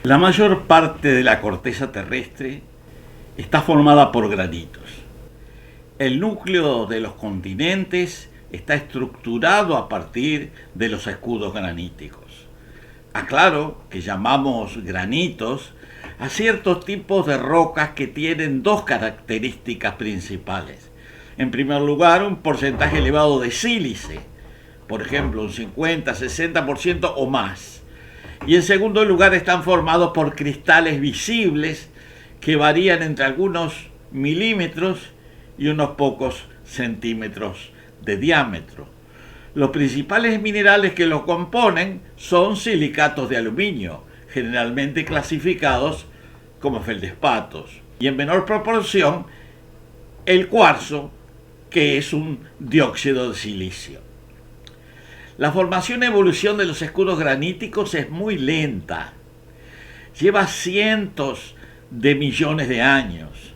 La mayor parte de la corteza terrestre está formada por granitos. El núcleo de los continentes está estructurado a partir de los escudos graníticos. Aclaro que llamamos granitos a ciertos tipos de rocas que tienen dos características principales. En primer lugar, un porcentaje elevado de sílice, por ejemplo, un 50-60% o más. Y en segundo lugar, están formados por cristales visibles que varían entre algunos milímetros y unos pocos centímetros de diámetro. Los principales minerales que los componen son silicatos de aluminio, generalmente clasificados como feldespatos, y en menor proporción el cuarzo, que es un dióxido de silicio. La formación y evolución de los escudos graníticos es muy lenta. Lleva cientos de millones de años.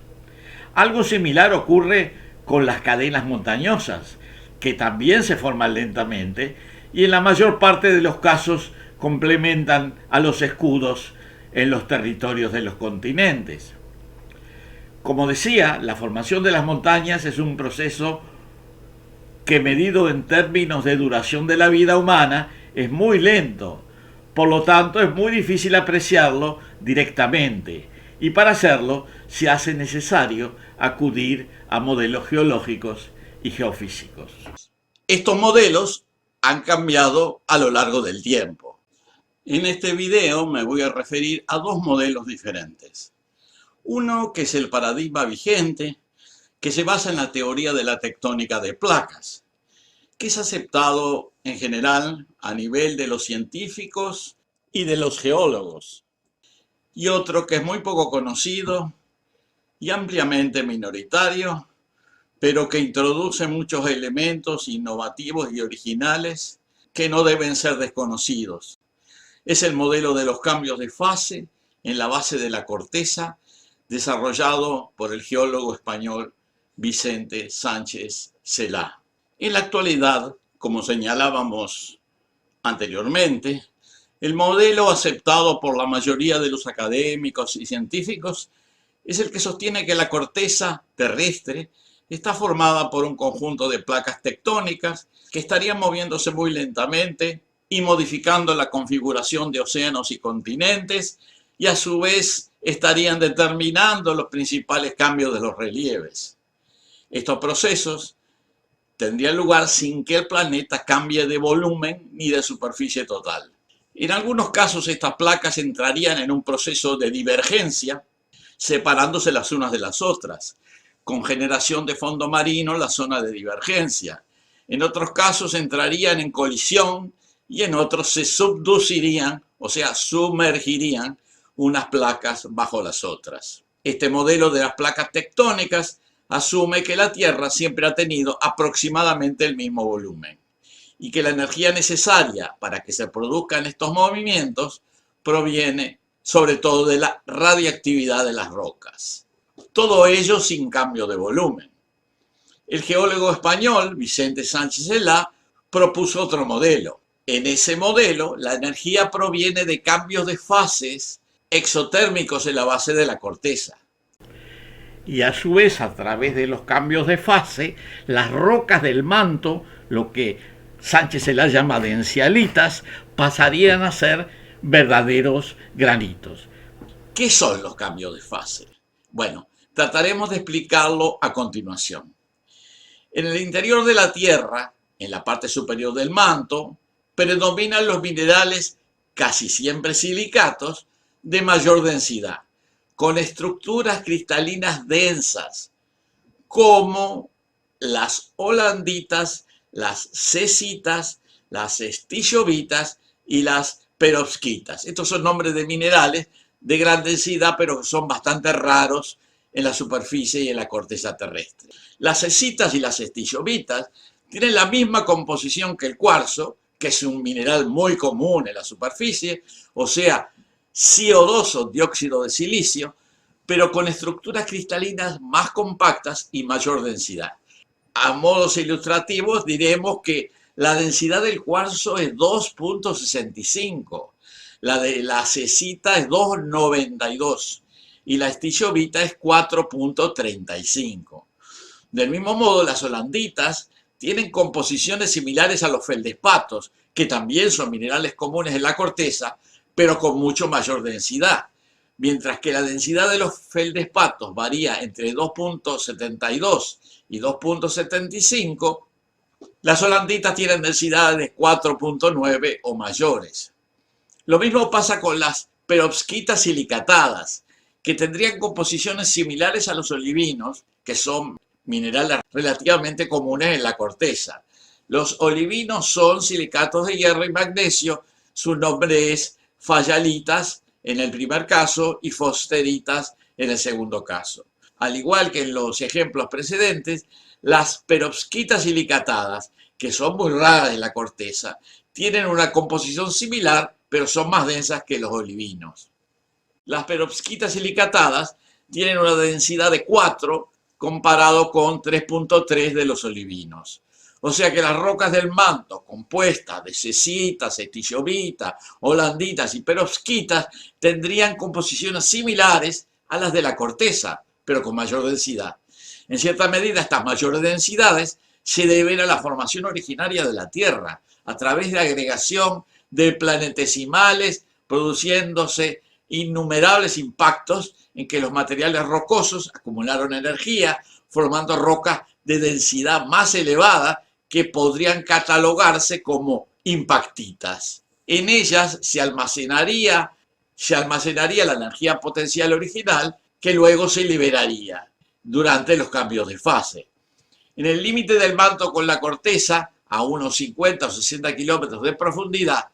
Algo similar ocurre con las cadenas montañosas, que también se forman lentamente y en la mayor parte de los casos complementan a los escudos en los territorios de los continentes. Como decía, la formación de las montañas es un proceso que, medido en términos de duración de la vida humana, es muy lento. Por lo tanto, es muy difícil apreciarlo directamente, y para hacerlo se hace necesario acudir a modelos geológicos y geofísicos. Estos modelos han cambiado a lo largo del tiempo. En este video me voy a referir a dos modelos diferentes. Uno que es el paradigma vigente, que se basa en la teoría de la tectónica de placas, que es aceptado en general a nivel de los científicos y de los geólogos. Y otro que es muy poco conocido y ampliamente minoritario, pero que introduce muchos elementos innovativos y originales que no deben ser desconocidos. Es el modelo de los cambios de fase en la base de la corteza, desarrollado por el geólogo español Vicente Sánchez Celá. En la actualidad, como señalábamos anteriormente, el modelo aceptado por la mayoría de los académicos y científicos es el que sostiene que la corteza terrestre está formada por un conjunto de placas tectónicas que estarían moviéndose muy lentamente y modificando la configuración de océanos y continentes, y a su vez estarían determinando los principales cambios de los relieves. Estos procesos tendrían lugar sin que el planeta cambie de volumen ni de superficie total. En algunos casos estas placas entrarían en un proceso de divergencia, separándose las unas de las otras, con generación de fondo marino en la zona de divergencia. En otros casos entrarían en colisión y en otros se subducirían, o sea, sumergirían unas placas bajo las otras. Este modelo de las placas tectónicas asume que la Tierra siempre ha tenido aproximadamente el mismo volumen y que la energía necesaria para que se produzcan estos movimientos proviene sobre todo de la radiactividad de las rocas. Todo ello sin cambio de volumen. El geólogo español Vicente Sánchez Celá propuso otro modelo. En ese modelo, la energía proviene de cambios de fases exotérmicos en la base de la corteza. Y a su vez, a través de los cambios de fase, las rocas del manto, lo que Sánchez Celá llama dencialitas, pasarían a ser verdaderos granitos. ¿Qué son los cambios de fase? Bueno, trataremos de explicarlo a continuación. En el interior de la Tierra, en la parte superior del manto, predominan los minerales, casi siempre silicatos, de mayor densidad, con estructuras cristalinas densas, como las holanditas, las cesitas, las estillovitas y las perovskitas. Estos son nombres de minerales de gran densidad, pero son bastante raros en la superficie y en la corteza terrestre. Las cesitas y las estillovitas tienen la misma composición que el cuarzo, que es un mineral muy común en la superficie, o sea, CO2 o dióxido de silicio, pero con estructuras cristalinas más compactas y mayor densidad. A modos ilustrativos diremos que la densidad del cuarzo es 2.65, La de la cecita es 2,92 y la estillovita es 4,35. Del mismo modo, las holanditas tienen composiciones similares a los feldespatos, que también son minerales comunes en la corteza, pero con mucho mayor densidad. Mientras que la densidad de los feldespatos varía entre 2,72 y 2,75, las holanditas tienen densidades de 4,9 o mayores. Lo mismo pasa con las perovskitas silicatadas, que tendrían composiciones similares a los olivinos, que son minerales relativamente comunes en la corteza. Los olivinos son silicatos de hierro y magnesio. Su nombre es fayalitas en el primer caso y fosferitas en el segundo caso. Al igual que en los ejemplos precedentes, las perovskitas silicatadas, que son muy raras en la corteza, tienen una composición similar, pero son más densas que los olivinos. Las perovskitas silicatadas tienen una densidad de 4 comparado con 3,3 de los olivinos. O sea que las rocas del manto, compuestas de cecitas, estillovitas, holanditas y perovskitas, tendrían composiciones similares a las de la corteza, pero con mayor densidad. En cierta medida, estas mayores densidades se deben a la formación originaria de la Tierra, a través de agregación de planetesimales, produciéndose innumerables impactos en que los materiales rocosos acumularon energía, formando rocas de densidad más elevada que podrían catalogarse como impactitas. En ellas se almacenaría la energía potencial original que luego se liberaría durante los cambios de fase. En el límite del manto con la corteza, a unos 50 o 60 kilómetros de profundidad,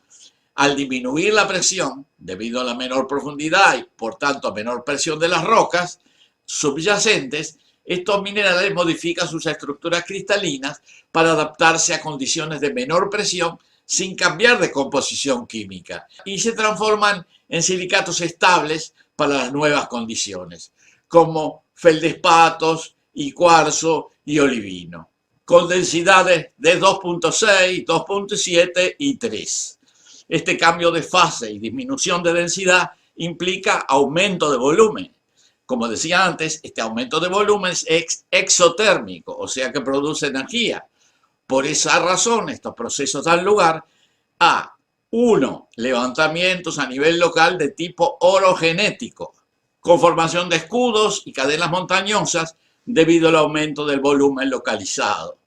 al disminuir la presión, debido a la menor profundidad y por tanto a menor presión de las rocas subyacentes, estos minerales modifican sus estructuras cristalinas para adaptarse a condiciones de menor presión sin cambiar de composición química y se transforman en silicatos estables para las nuevas condiciones, como feldespatos y cuarzo y olivino, con densidades de 2,6, 2,7 y 3. Este cambio de fase y disminución de densidad implica aumento de volumen. Como decía antes, este aumento de volumen es exotérmico, o sea que produce energía. Por esa razón, estos procesos dan lugar a 1. Levantamientos a nivel local de tipo orogenético, con formación de escudos y cadenas montañosas debido al aumento del volumen localizado.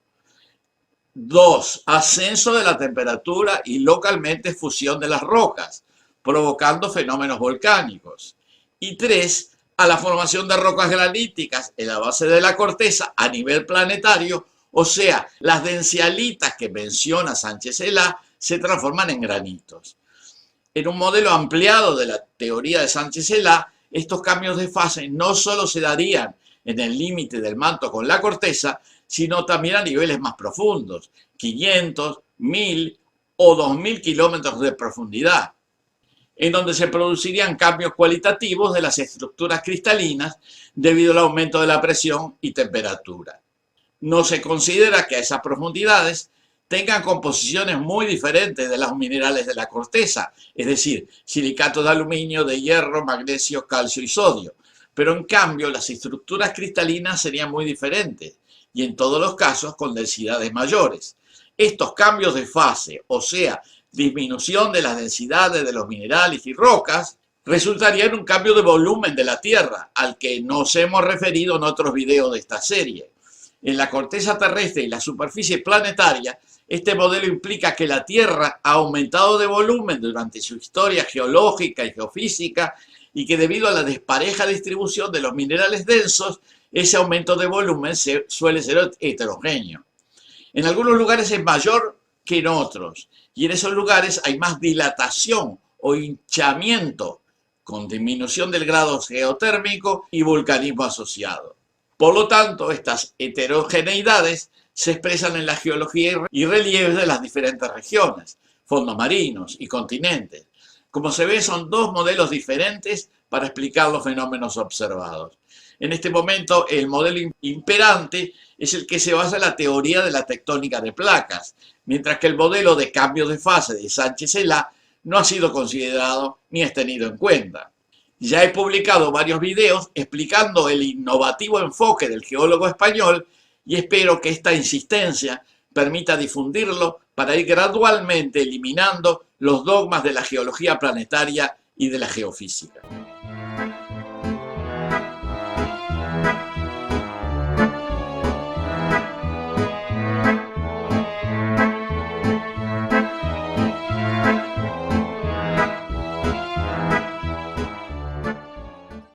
2. Ascenso de la temperatura y localmente fusión de las rocas, provocando fenómenos volcánicos. Y 3. A la formación de rocas graníticas en la base de la corteza a nivel planetario, o sea, las dencialitas que menciona Sánchez Celá se transforman en granitos. En un modelo ampliado de la teoría de Sánchez Celá, estos cambios de fase no solo se darían en el límite del manto con la corteza, sino también a niveles más profundos, 500, 1000 o 2000 kilómetros de profundidad, en donde se producirían cambios cualitativos de las estructuras cristalinas debido al aumento de la presión y temperatura. No se considera que a esas profundidades tengan composiciones muy diferentes de los minerales de la corteza, es decir, silicatos de aluminio, de hierro, magnesio, calcio y sodio. Pero en cambio las estructuras cristalinas serían muy diferentes y en todos los casos con densidades mayores. Estos cambios de fase, o sea, disminución de las densidades de los minerales y rocas, resultaría en un cambio de volumen de la Tierra, al que nos hemos referido en otros videos de esta serie. En la corteza terrestre y la superficie planetaria, este modelo implica que la Tierra ha aumentado de volumen durante su historia geológica y geofísica y que debido a la despareja distribución de los minerales densos, ese aumento de volumen suele ser heterogéneo. En algunos lugares es mayor que en otros, y en esos lugares hay más dilatación o hinchamiento, con disminución del grado geotérmico y vulcanismo asociado. Por lo tanto, estas heterogeneidades se expresan en la geología y relieves de las diferentes regiones, fondos marinos y continentes. Como se ve, son dos modelos diferentes para explicar los fenómenos observados. En este momento, el modelo imperante es el que se basa en la teoría de la tectónica de placas, mientras que el modelo de cambio de fase de Sánchez Celá no ha sido considerado ni es tenido en cuenta. Ya he publicado varios videos explicando el innovativo enfoque del geólogo español y espero que esta insistencia permita difundirlo para ir gradualmente eliminando los dogmas de la geología planetaria y de la geofísica.